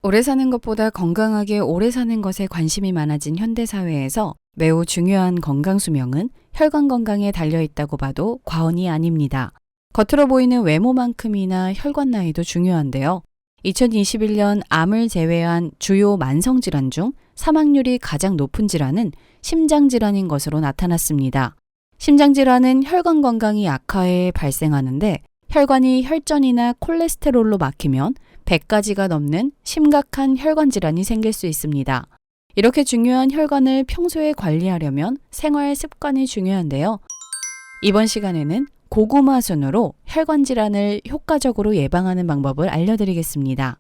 오래 사는 것보다 건강하게 오래 사는 것에 관심이 많아진 현대사회에서 매우 중요한 건강수명은 혈관 건강에 달려있다고 봐도 과언이 아닙니다. 겉으로 보이는 외모만큼이나 혈관 나이도 중요한데요. 2021년 암을 제외한 주요 만성질환 중 사망률이 가장 높은 질환은 심장질환인 것으로 나타났습니다. 심장질환은 혈관 건강이 악화해 발생하는데 혈관이 혈전이나 콜레스테롤로 막히면 100가지가 넘는 심각한 혈관 질환이 생길 수 있습니다. 이렇게 중요한 혈관을 평소에 관리하려면 생활 습관이 중요한데요. 이번 시간에는 고구마 순으로 혈관 질환을 효과적으로 예방하는 방법을 알려드리겠습니다.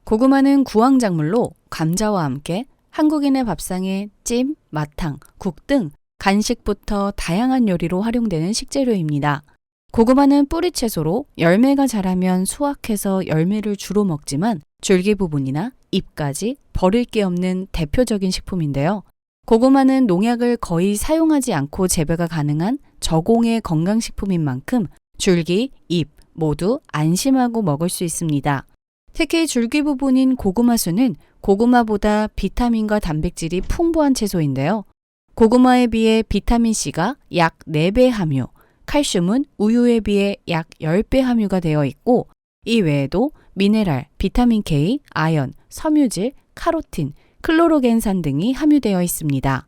고구마는 구황작물로 감자와 함께 한국인의 밥상에 찜, 마탕, 국 등 간식부터 다양한 요리로 활용되는 식재료입니다. 고구마는 뿌리채소로 열매가 자라면 수확해서 열매를 주로 먹지만 줄기 부분이나 잎까지 버릴 게 없는 대표적인 식품인데요. 고구마는 농약을 거의 사용하지 않고 재배가 가능한 저공해 건강식품인 만큼 줄기, 잎 모두 안심하고 먹을 수 있습니다. 특히 줄기 부분인 고구마순은 고구마보다 비타민과 단백질이 풍부한 채소인데요. 고구마에 비해 비타민C가 약 4배 함유, 칼슘은 우유에 비해 약 10배 함유가 되어 있고 이 외에도 미네랄, 비타민 K, 아연, 섬유질, 카로틴, 클로로겐산 등이 함유되어 있습니다.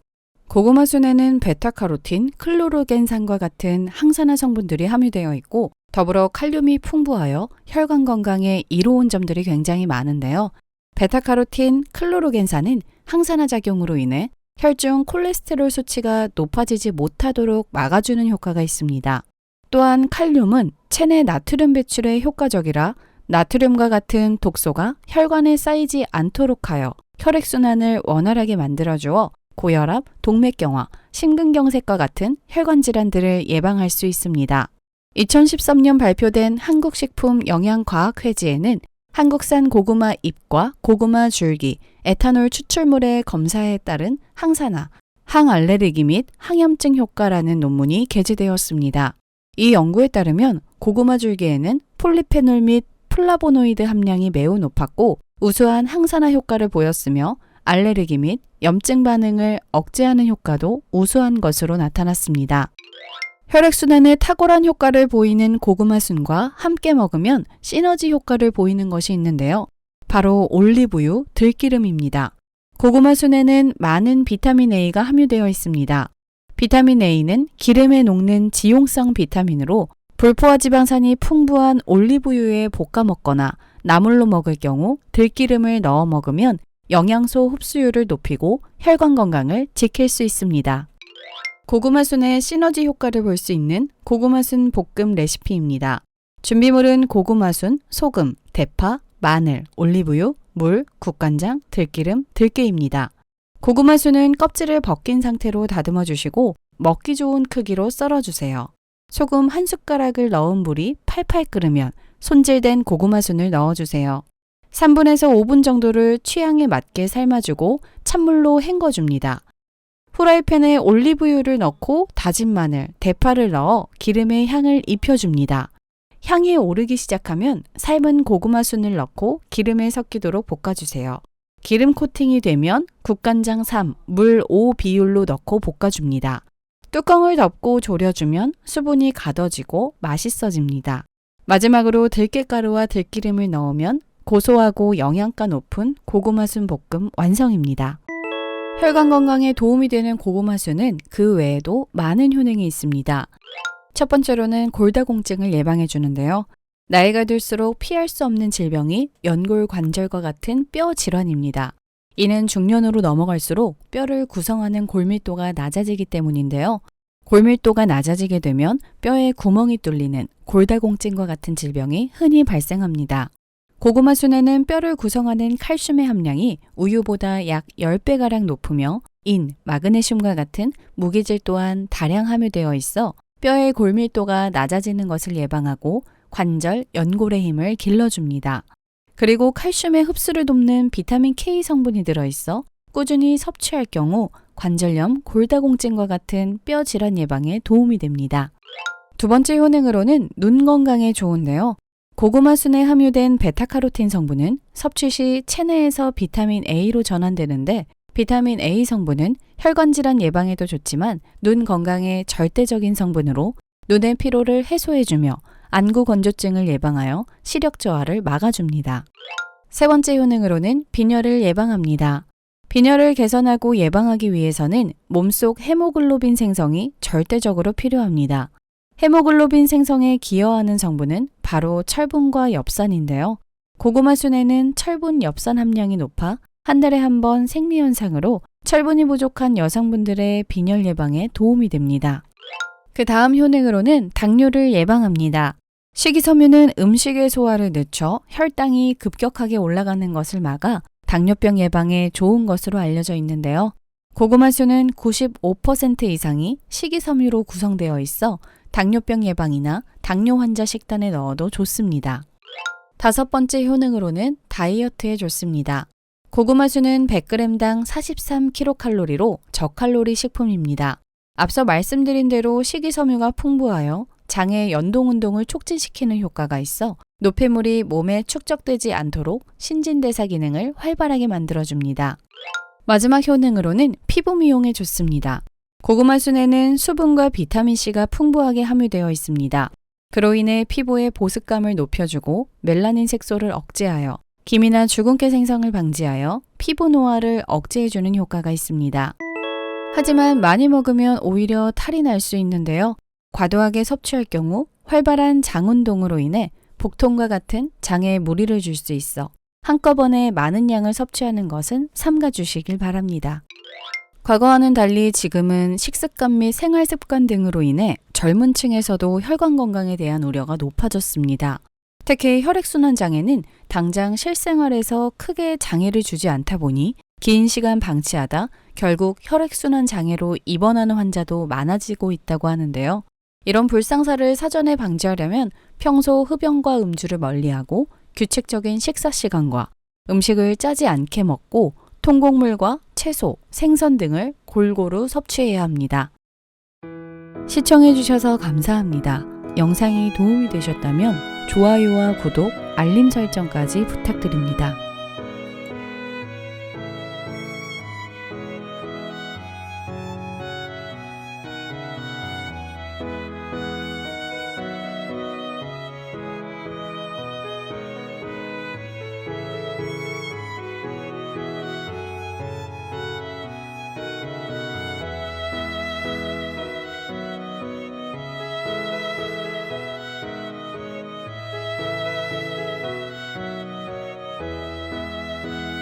고구마순에는 베타카로틴, 클로로겐산과 같은 항산화 성분들이 함유되어 있고 더불어 칼륨이 풍부하여 혈관 건강에 이로운 점들이 굉장히 많은데요. 베타카로틴, 클로로겐산은 항산화 작용으로 인해 혈중 콜레스테롤 수치가 높아지지 못하도록 막아주는 효과가 있습니다. 또한 칼륨은 체내 나트륨 배출에 효과적이라 나트륨과 같은 독소가 혈관에 쌓이지 않도록 하여 혈액순환을 원활하게 만들어주어 고혈압, 동맥경화, 심근경색과 같은 혈관 질환들을 예방할 수 있습니다. 2013년 발표된 한국식품영양과학회지에는 한국산 고구마 잎과 고구마 줄기, 에탄올 추출물의 검사에 따른 항산화, 항알레르기 및 항염증 효과라는 논문이 게재되었습니다. 이 연구에 따르면 고구마 줄기에는 폴리페놀 및 플라보노이드 함량이 매우 높았고 우수한 항산화 효과를 보였으며 알레르기 및 염증 반응을 억제하는 효과도 우수한 것으로 나타났습니다. 혈액순환에 탁월한 효과를 보이는 고구마순과 함께 먹으면 시너지 효과를 보이는 것이 있는데요. 바로 올리브유, 들기름입니다. 고구마순에는 많은 비타민 A가 함유되어 있습니다. 비타민 A는 기름에 녹는 지용성 비타민으로 불포화 지방산이 풍부한 올리브유에 볶아 먹거나 나물로 먹을 경우 들기름을 넣어 먹으면 영양소 흡수율을 높이고 혈관 건강을 지킬 수 있습니다. 고구마순의 시너지 효과를 볼 수 있는 고구마순 볶음 레시피입니다. 준비물은 고구마순, 소금, 대파, 마늘, 올리브유, 물, 국간장, 들기름, 들깨입니다. 고구마순은 껍질을 벗긴 상태로 다듬어 주시고 먹기 좋은 크기로 썰어주세요. 소금 1숟가락을 넣은 물이 팔팔 끓으면 손질된 고구마순을 넣어주세요. 3분에서 5분 정도를 취향에 맞게 삶아주고 찬물로 헹궈줍니다. 후라이팬에 올리브유를 넣고 다진 마늘, 대파를 넣어 기름의 향을 입혀줍니다. 향이 오르기 시작하면 삶은 고구마순을 넣고 기름에 섞이도록 볶아주세요. 기름 코팅이 되면 국간장 3, 물 5 비율로 넣고 볶아줍니다. 뚜껑을 덮고 졸여주면 수분이 가둬지고 맛있어집니다. 마지막으로 들깨가루와 들기름을 넣으면 고소하고 영양가 높은 고구마순 볶음 완성입니다. 혈관 건강에 도움이 되는 고구마순은 그 외에도 많은 효능이 있습니다. 첫 번째로는 골다공증을 예방해 주는데요. 나이가 들수록 피할 수 없는 질병이 연골관절과 같은 뼈 질환입니다. 이는 중년으로 넘어갈수록 뼈를 구성하는 골밀도가 낮아지기 때문인데요. 골밀도가 낮아지게 되면 뼈에 구멍이 뚫리는 골다공증과 같은 질병이 흔히 발생합니다. 고구마순에는 뼈를 구성하는 칼슘의 함량이 우유보다 약 10배가량 높으며 인, 마그네슘과 같은 무기질 또한 다량 함유되어 있어 뼈의 골밀도가 낮아지는 것을 예방하고 관절, 연골의 힘을 길러줍니다. 그리고 칼슘의 흡수를 돕는 비타민 K 성분이 들어있어 꾸준히 섭취할 경우 관절염, 골다공증과 같은 뼈 질환 예방에 도움이 됩니다. 두 번째 효능으로는 눈 건강에 좋은데요. 고구마 순에 함유된 베타카로틴 성분은 섭취 시 체내에서 비타민 A로 전환되는데 비타민 A 성분은 혈관 질환 예방에도 좋지만 눈 건강에 절대적인 성분으로 눈의 피로를 해소해주며 안구 건조증을 예방하여 시력 저하를 막아줍니다. 세 번째 효능으로는 빈혈을 예방합니다. 빈혈을 개선하고 예방하기 위해서는 몸속 헤모글로빈 생성이 절대적으로 필요합니다. 헤모글로빈 생성에 기여하는 성분은 바로 철분과 엽산인데요. 고구마 순에는 철분, 엽산 함량이 높아 한 달에 한 번 생리현상으로 철분이 부족한 여성분들의 빈혈 예방에 도움이 됩니다. 그 다음 효능으로는 당뇨를 예방합니다. 식이섬유는 음식의 소화를 늦춰 혈당이 급격하게 올라가는 것을 막아 당뇨병 예방에 좋은 것으로 알려져 있는데요. 고구마 순은 95% 이상이 식이섬유로 구성되어 있어 당뇨병 예방이나 당뇨 환자 식단에 넣어도 좋습니다. 다섯 번째 효능으로는 다이어트에 좋습니다. 고구마 순은 100g당 43kcal로 저칼로리 식품입니다. 앞서 말씀드린 대로 식이섬유가 풍부하여 장의 연동운동을 촉진시키는 효과가 있어 노폐물이 몸에 축적되지 않도록 신진대사 기능을 활발하게 만들어줍니다. 마지막 효능으로는 피부 미용에 좋습니다. 고구마 순에는 수분과 비타민C가 풍부하게 함유되어 있습니다. 그로 인해 피부의 보습감을 높여주고 멜라닌 색소를 억제하여 기미나 주근깨 생성을 방지하여 피부 노화를 억제해주는 효과가 있습니다. 하지만 많이 먹으면 오히려 탈이 날 수 있는데요. 과도하게 섭취할 경우 활발한 장운동으로 인해 복통과 같은 장에 무리를 줄 수 있어 한꺼번에 많은 양을 섭취하는 것은 삼가주시길 바랍니다. 과거와는 달리 지금은 식습관 및 생활습관 등으로 인해 젊은 층에서도 혈관 건강에 대한 우려가 높아졌습니다. 특히 혈액순환 장애는 당장 실생활에서 크게 장애를 주지 않다 보니 긴 시간 방치하다 결국 혈액순환 장애로 입원하는 환자도 많아지고 있다고 하는데요. 이런 불상사를 사전에 방지하려면 평소 흡연과 음주를 멀리하고 규칙적인 식사 시간과 음식을 짜지 않게 먹고 통곡물과 채소, 생선 등을 골고루 섭취해야 합니다. 시청해주셔서 감사합니다. 영상이 도움이 되셨다면 좋아요와 구독, 알림 설정까지 부탁드립니다.